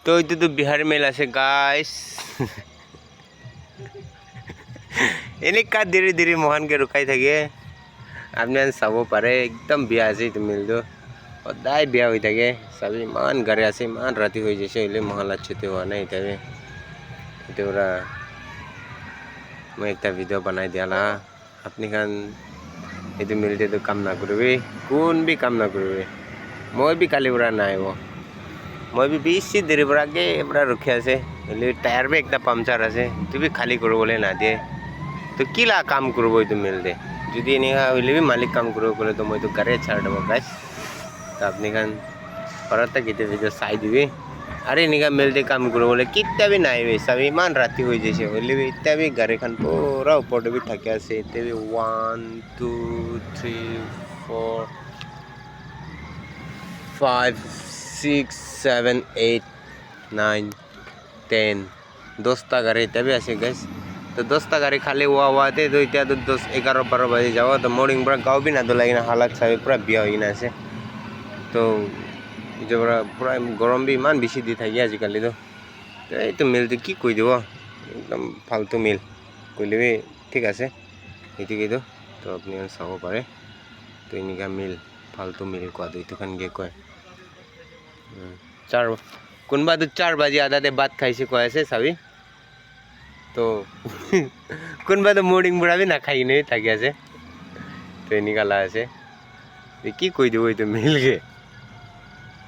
তো এইটো বিহাৰ মেল আছে গাইস এনেকা ধীৰে ধীৰে মহানকে ৰুকাই থাকে আপনি চাব পাৰে একদম বিয়া আছে এইটো মিলটো সদায় বিয়া হৈ থাকে চাবি ইমান গাড়ী আছে ইমান ৰাতি হৈ গৈছে হ'লে মহলাত ছুটি হোৱা নাই এতিয়ালৈ এইটো পৰা মই একটা ভিডিঅ' বনাই দিয়ালা আপুনি খান এইটো মিলটো কাম নকৰিবি কোন বি কাম নকৰিবি মই বি কালিৰ পৰা নাই মই বি বেছি দেৰিৰ পৰা আগে পৰা ৰখি আছে হ'লে টায়াৰ বি একটা পামচাৰ আছে এইটো বি খালী কৰিবলৈ নাদিয়ে তো কিলা কাম কৰিব এইটো মিলতে যদি এনেকা হ'লে বি মালিক কাম কৰিব ক'লে তো মইতো গাড়ী ছাড় দিব গাইছ তো আপুনি খান ঘৰতে কেতিয়া ভিডিঅ' চাই দিবি আৰু এনেকা মিলতে কাম কৰিবলৈ কেতিয়া বি নাই চাবি ইমান ৰাতি হৈ যাইছে হ'লে বি এতিয়া বি গাড়ীখন পুৰা ওপৰতে বি থাকি আছে এতিয়া বি 1 2 3 4 5 6 7 8 9 10 10টা গাড়ী এতিয়া বি আছে গাইছ তো 10টা গাড়ী খালি হোৱাতে তো এতিয়া তো 10 11 12 বাজি যাব তো মৰ্নিং পৰা গাঁও বি নাদলাই কিনে হালাত চাবি পুৰা বিয়া হৈ কিনে আছে তো এতিয়া পুৰা গৰম বি ইমান বেছি দি থাকে আজিকালিতো এইটো মিলটো কি কৈ দিব একদম ফাল্টু মিল কৈলে বি ঠিক আছে এইটোকেইতো তো আপুনি চাব পাৰে তো এনেকা মিল ফাল্টু মিল কোৱাটো এইটোখানকে কয় কোনোবাতো 4 বাজি আধাতে ভাত খাইছে কৈ আছে চাবি তো কোনোবাতো মৰ্নিং পৰা বি নাখাই কিনে থাকি আছে তো এনেকা লা আছে কি কৈ দিব এইটো মিলকে